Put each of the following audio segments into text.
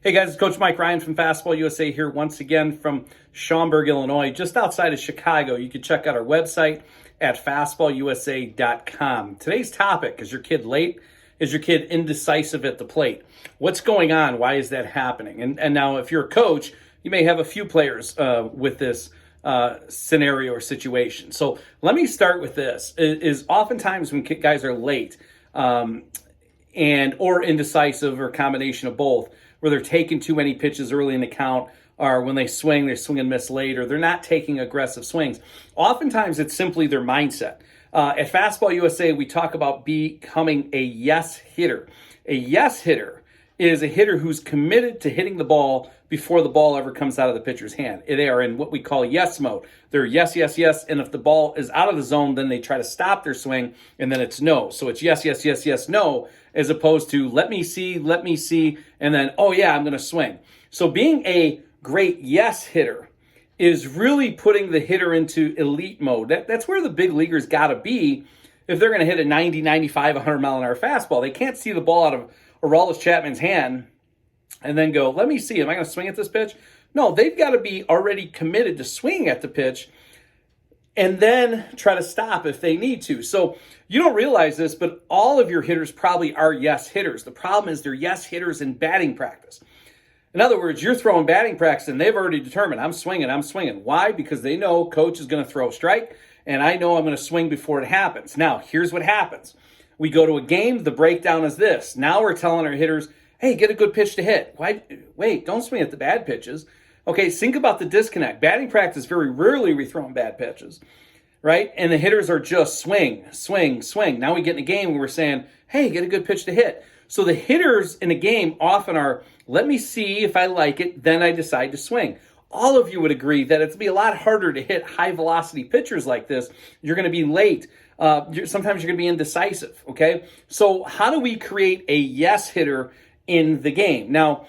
Hey guys, it's Coach Mike Ryan from Fastball USA here once again from Schaumburg, Illinois, just outside of Chicago. You can check out our website at fastballusa.com. Today's topic, is your kid late? Is your kid indecisive at the plate? What's going on? Why is that happening? And now if you're a coach, you may have a few players with this scenario or situation. So let me start with this, is oftentimes when guys are late and or indecisive or a combination of both, where they're taking too many pitches early in the count, or when they swing and miss late, or they're not taking aggressive swings. Oftentimes, it's simply their mindset. At Fastball USA, we talk about becoming a yes hitter. A yes hitter is a hitter who's committed to hitting the ball before the ball ever comes out of the pitcher's hand. They are in what we call yes mode. They're yes, yes, yes, and if the ball is out of the zone, then they try to stop their swing, and then it's no. So it's yes, yes, yes, yes, no, as opposed to let me see, and then, oh yeah, I'm going to swing. So being a great yes hitter is really putting the hitter into elite mode. That's where the big leaguers got to be if they're going to hit a 90, 95, 100 mile an hour fastball. They can't see the ball out of Aroldis Chapman's hand and then go, let me see, am I going to swing at this pitch? No, they've got to be already committed to swinging at the pitch and then try to stop if they need to. So you don't realize this, but all of your hitters probably are yes hitters. The problem is they're yes hitters in batting practice. In other words, you're throwing batting practice and they've already determined, I'm swinging. Why? Because they know coach is going to throw a strike and I know I'm going to swing before it happens. Now, here's what happens. We go to a game, the breakdown is this. Now we're telling our hitters, hey, get a good pitch to hit. Wait, don't swing at the bad pitches. Okay, think about the disconnect. Batting practice, very rarely we throw in bad pitches, right? And the hitters are just swing. Now we get in a game and we're saying, hey, get a good pitch to hit. So the hitters in a game often are, let me see if I like it, then I decide to swing. All of you would agree that it'd be a lot harder to hit high velocity pitchers like this. You're going to be late. Sometimes you're going to be indecisive, okay? So how do we create a yes hitter in the game? Now,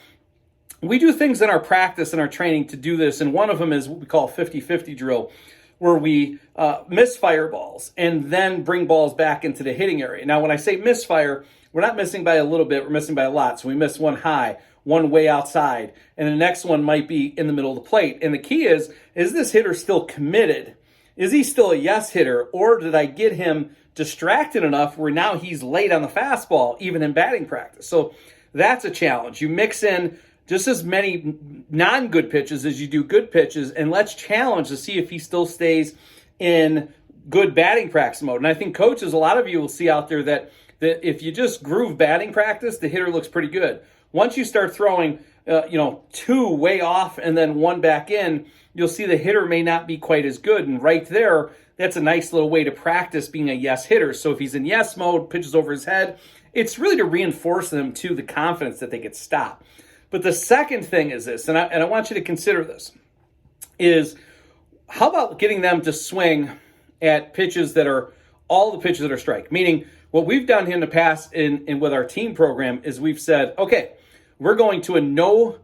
we do things in our practice and our training to do this, and one of them is what we call 50-50 drill, where we misfire balls and then bring balls back into the hitting area. Now, when I say misfire, we're not missing by a little bit, we're missing by a lot. So we miss one high, one way outside, and the next one might be in the middle of the plate. And the key is this hitter still committed? Is he still a yes hitter, or did I get him distracted enough where now he's late on the fastball, even in batting practice? So that's a challenge. You mix in just as many non-good pitches as you do good pitches, and let's challenge to see if he still stays in good batting practice mode. And I think coaches, a lot of you will see out there that if you just groove batting practice, the hitter looks pretty good. Once you start throwing, two way off and then one back in, you'll see the hitter may not be quite as good. And right there, that's a nice little way to practice being a yes hitter. So if he's in yes mode, pitches over his head, it's really to reinforce them to the confidence that they get stopped. But the second thing is this, and I want you to consider this, is how about getting them to swing at pitches that are all the pitches that are strike? Meaning what we've done in the past in with our team program is we've said, okay, we're going to a no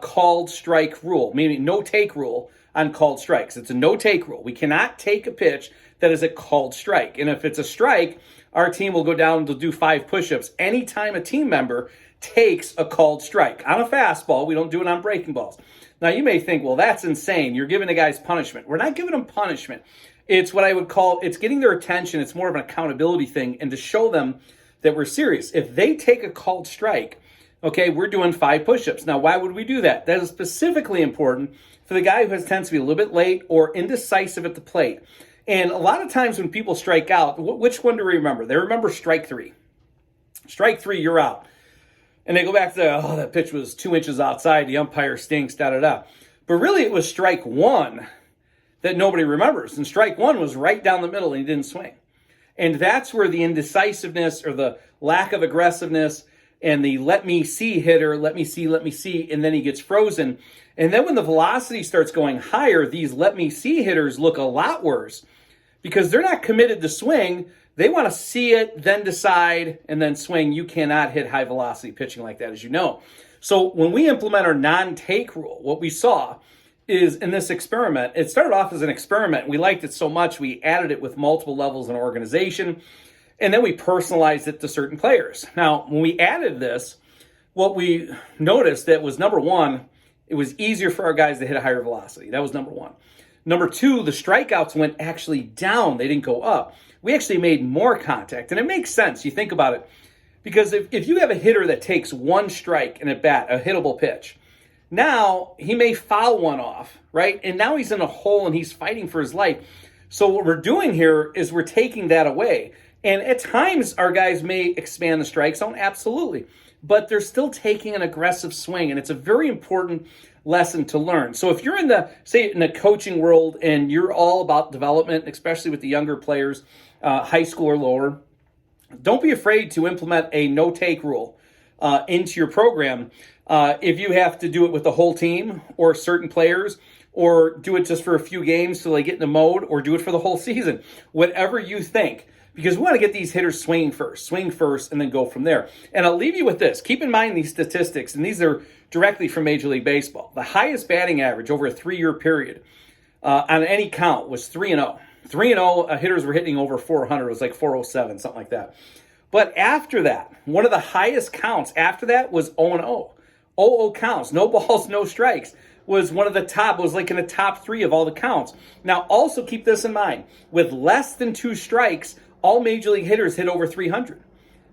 called strike rule, meaning no take rule on called strikes. It's a no take rule. We cannot take a pitch that is a called strike. And if it's a strike, our team will go down to do 5 push-ups anytime a team member takes a called strike. On a fastball, we don't do it on breaking balls. Now, you may think, well, that's insane. You're giving the guys punishment. We're not giving them punishment. It's what I would call, it's getting their attention. It's more of an accountability thing and to show them that we're serious. If they take a called strike, okay, we're doing 5 push-ups. Now, why would we do that? That is specifically important for the guy who tends to be a little bit late or indecisive at the plate. And a lot of times when people strike out, which one do we remember? They remember strike 3. Strike 3, you're out. And they go back to, that pitch was 2 inches outside, the umpire stinks, da-da-da. But really it was strike 1 that nobody remembers. And strike 1 was right down the middle and he didn't swing. And that's where the indecisiveness or the lack of aggressiveness and the let me see hitter, let me see, and then he gets frozen. And then when the velocity starts going higher, these let me see hitters look a lot worse because they're not committed to swing. They want to see it, then decide, and then swing. You cannot hit high velocity pitching like that, as you know. So when we implement our non-take rule, what we saw is in this experiment, it started off as an experiment. We liked it so much, we added it with multiple levels in organization, and then we personalized it to certain players. Now, when we added this, what we noticed that was number one, it was easier for our guys to hit a higher velocity. That was number one. Number two, the strikeouts went actually down. They didn't go up. We actually made more contact. And it makes sense. You think about it. Because if you have a hitter that takes one strike in a bat, a hittable pitch, now he may foul one off, right? And now he's in a hole and he's fighting for his life. So what we're doing here is we're taking that away. And at times our guys may expand the strike zone, absolutely. But they're still taking an aggressive swing. And it's a very important lesson to learn. So if you're in the coaching world and you're all about development, especially with the younger players, high school or lower, don't be afraid to implement a no-take rule into your program if you have to do it with the whole team or certain players, or do it just for a few games till they get in the mode, or do it for the whole season. Whatever you think, because we want to get these hitters swing first, and then go from there. And I'll leave you with this. Keep in mind these statistics, and these are directly from Major League Baseball. The highest batting average over a 3-year period on any count was 3-0. 3-0, hitters were hitting over 400. It was like 407, something like that. But after that, one of the highest counts after that was 0-0. 0-0 counts, no balls, no strikes, was one of the top, was like in the top 3 of all the counts. Now, also keep this in mind. With less than 2 strikes, all Major League hitters hit over 300.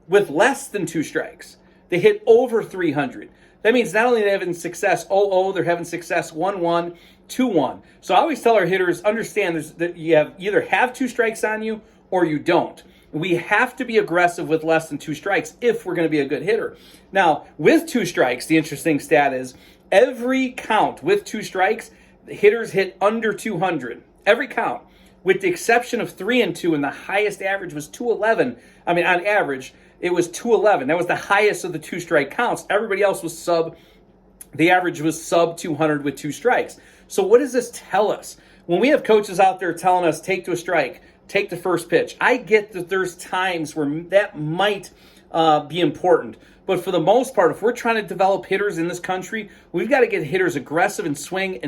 With less than 2 strikes, they hit over 300. That means not only are they having success 0-0, they're having success 1-1, 2-1. So I always tell our hitters, understand that you either have 2 strikes on you or you don't. We have to be aggressive with less than 2 strikes if we're going to be a good hitter. Now, with 2 strikes, the interesting stat is every count with 2 strikes, the hitters hit under 200. Every count, with the exception of 3 and 2, and the highest average was 211. I mean, on average, it was 211. That was the highest of the 2 strike counts. Everybody else was the average was sub 200 with 2 strikes. So what does this tell us? When we have coaches out there telling us, take to a strike, take the first pitch, I get that there's times where that might be important. But for the most part, if we're trying to develop hitters in this country, we've got to get hitters aggressive and swing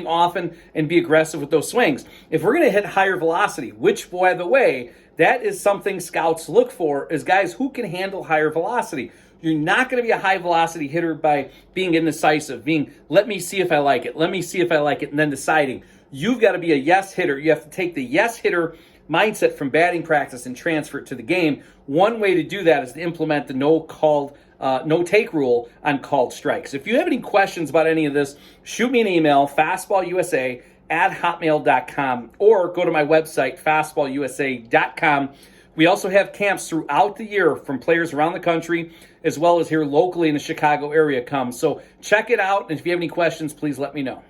often and be aggressive with those swings. If we're going to hit higher velocity, which, by the way, that is something scouts look for, is guys who can handle higher velocity. You're not going to be a high velocity hitter by being indecisive, let me see if I like it, and then deciding. You've got to be a yes hitter. You have to take the yes hitter mindset from batting practice and transfer it to the game. One way to do that is to implement the no-take rule on called strikes. If you have any questions about any of this, shoot me an email, fastballusa@hotmail.com, or go to my website, fastballusa.com. We also have camps throughout the year from players around the country, as well as here locally in the Chicago area come. So check it out, and if you have any questions, please let me know.